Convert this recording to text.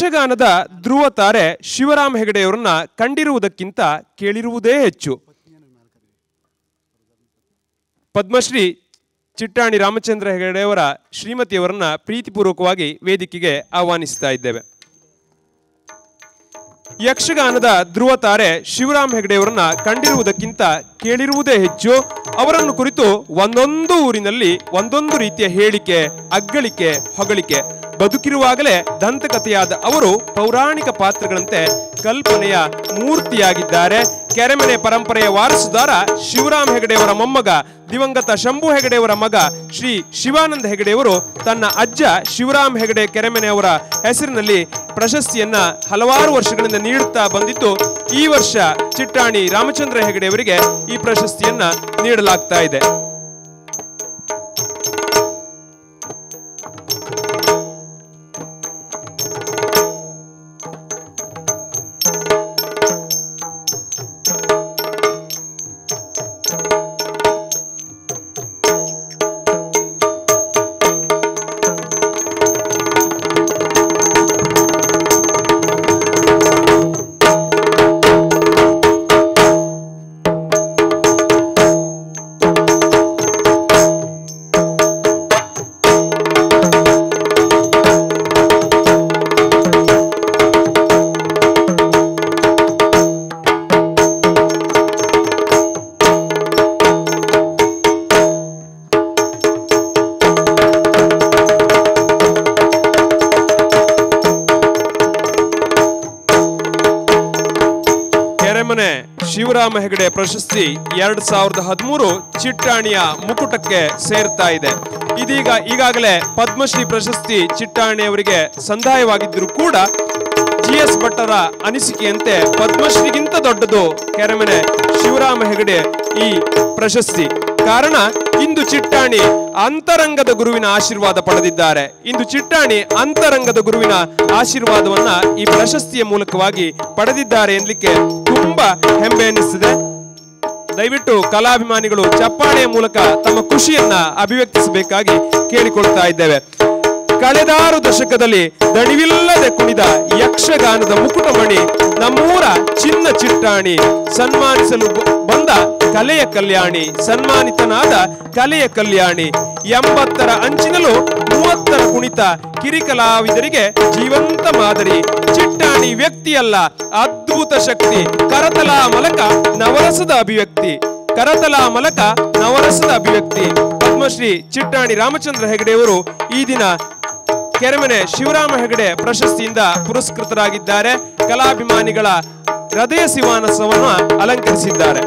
ಯಕ್ಷಗಾನದ ಧ್ರುವ ತಾರೆ ಶಿವರಾಮ ಹೆಗಡೆಯವರನ್ನ ಕಂಡಿರುವುದಕ್ಕಿಂತ ಕೇಳಿರುವುದೇ ಹೆಚ್ಚು. ಪದ್ಮಶ್ರೀ ಚಿಟ್ಟಾಣಿ ರಾಮಚಂದ್ರ ಹೆಗಡೆಯವರ ಶ್ರೀಮತಿಯವರನ್ನ ಪ್ರೀತಿಪೂರ್ವಕವಾಗಿ ವೇದಿಕೆಗೆ ಆಹ್ವಾನಿಸ್ತಾ ಇದ್ದೇವೆ. ಯಕ್ಷಗಾನದ ಧ್ರುವ ತಾರೆ ಶಿವರಾಮ ಹೆಗಡೆಯವರನ್ನ ಕಂಡಿರುವುದಕ್ಕಿಂತ ಕೇಳಿರುವುದೇ ಹೆಚ್ಚು. ಅವರನ್ನು ಕುರಿತು ಒಂದೊಂದು ಊರಿನಲ್ಲಿ ಒಂದೊಂದು ರೀತಿಯ ಹೇಳಿಕೆ, ಅಗ್ಗಳಿಕೆ, ಹೊಗಳಿಕೆ. ಬದುಕಿರುವಾಗಲೇ ದಂತಕಥೆಯಾದ ಅವರು ಪೌರಾಣಿಕ ಪಾತ್ರಗಳಂತೆ ಕಲ್ಪನೆಯ ಮೂರ್ತಿಯಾಗಿದ್ದಾರೆ. ಕೆರೆಮನೆ ಪರಂಪರೆಯ ವಾರಸುದಾರ ಶಿವರಾಮ ಹೆಗಡೆಯವರ ಮೊಮ್ಮಗ ದಿವಂಗತ ಶಂಭು ಹೆಗಡೆಯವರ ಮಗ ಶ್ರೀ ಶಿವಾನಂದ ಹೆಗಡೆಯವರು ತನ್ನ ಅಜ್ಜ ಶಿವರಾಮ ಹೆಗಡೆ ಕೆರೆಮನೆಯವರ ಹೆಸರಿನಲ್ಲಿ ಪ್ರಶಸ್ತಿಯನ್ನ ಹಲವಾರು ವರ್ಷಗಳಿಂದ ನೀಡುತ್ತಾ ಬಂದಿದ್ದು, ಈ ವರ್ಷ ಚಿಟ್ಟಾಣಿ ರಾಮಚಂದ್ರ ಹೆಗಡೆಯವರಿಗೆ ಈ ಪ್ರಶಸ್ತಿಯನ್ನ ನೀಡಲಾಗ್ತಾ ಇದೆ. ಶಿವರಾಮ ಹೆಗಡೆ ಪ್ರಶಸ್ತಿ 2013 ಚಿಟ್ಟಾಣಿಯ ಮುಕುಟಕ್ಕೆ ಸೇರ್ತಾ ಇದೆ. ಇದೀಗ ಈಗಾಗಲೇ ಪದ್ಮಶ್ರೀ ಪ್ರಶಸ್ತಿ ಚಿಟ್ಟಾಣಿಯವರಿಗೆ ಸಂದಾಯವಾಗಿದ್ದರೂ ಕೂಡ GS ಭಟ್ಟರ ಅನಿಸಿಕೆಯಂತೆ ಪದ್ಮಶ್ರೀಗಿಂತ ದೊಡ್ಡದು ಕೆರೆಮನೆ ಶಿವರಾಮ ಹೆಗಡೆ ಈ ಪ್ರಶಸ್ತಿ. ಕಾರಣ, ಇಂದು ಚಿಟ್ಟಾಣಿ ಅಂತರಂಗದ ಗುರುವಿನ ಆಶೀರ್ವಾದ ಪಡೆದಿದ್ದಾರೆ. ಇಂದು ಚಿಟ್ಟಾಣಿ ಅಂತರಂಗದ ಗುರುವಿನ ಆಶೀರ್ವಾದವನ್ನ ಈ ಪ್ರಶಸ್ತಿಯ ಮೂಲಕವಾಗಿ ಪಡೆದಿದ್ದಾರೆ ಎನ್ಲಿಕ್ಕೆ ತುಂಬಾ ಹೆಮ್ಮೆ ಎನ್ನಿಸಿದೆ. ದಯವಿಟ್ಟು ಕಲಾಭಿಮಾನಿಗಳು ಚಪ್ಪಾಳೆಯ ಮೂಲಕ ತಮ್ಮ ಖುಷಿಯನ್ನ ಅಭಿವ್ಯಕ್ತಿಸಬೇಕಾಗಿ ಕೇಳಿಕೊಳ್ತಾ ಇದ್ದೇವೆ. ಕಳೆದಾರು ದಶಕದಲ್ಲಿ ದಣಿವಿಲ್ಲದೆ ಕುಣಿದ ಯಕ್ಷಗಾನದ ಮುಕುಟಮಣಿ ನಮ್ಮೂರ ಚಿನ್ನ ಚಿಟ್ಟಾಣಿ ಸನ್ಮಾನಿಸಲು ಬಂದ ಕಲೆಯ ಕಲ್ಯಾಣಿ, ಸನ್ಮಾನಿತನಾದ ಕಲೆಯ ಕಲ್ಯಾಣಿ. 80ರ ಅಂಚಿನಲ್ಲೂ 30ರ ಕುಣಿತ ಕಿರಿಕಲಾವಿದರಿಗೆ ಜೀವಂತ ಮಾದರಿ. ಚಿಟ್ಟಾಣಿ ವ್ಯಕ್ತಿಯಲ್ಲ, ಅದ್ಭುತ ಶಕ್ತಿ. ಕರತಲ ಮಲಕ ನವರಸದ ಅಭಿವ್ಯಕ್ತಿ, ಕರತಲ ಮಲಕ ನವರಸದ ಅಭಿವ್ಯಕ್ತಿ. ಪದ್ಮಶ್ರೀ ಚಿಟ್ಟಾಣಿ ರಾಮಚಂದ್ರ ಹೆಗಡೆಯವರು ಈ ದಿನ ಕೆರೆಮನೆ ಶಿವರಾಮ ಹೆಗಡೆ ಪ್ರಶಸ್ತಿಯಿಂದ ಪುರಸ್ಕೃತರಾಗಿದ್ದಾರೆ. ಕಲಾಭಿಮಾನಿಗಳ ಹೃದಯ ಸಿಂಹಾಸನವನ್ನು ಅಲಂಕರಿಸಿದ್ದಾರೆ.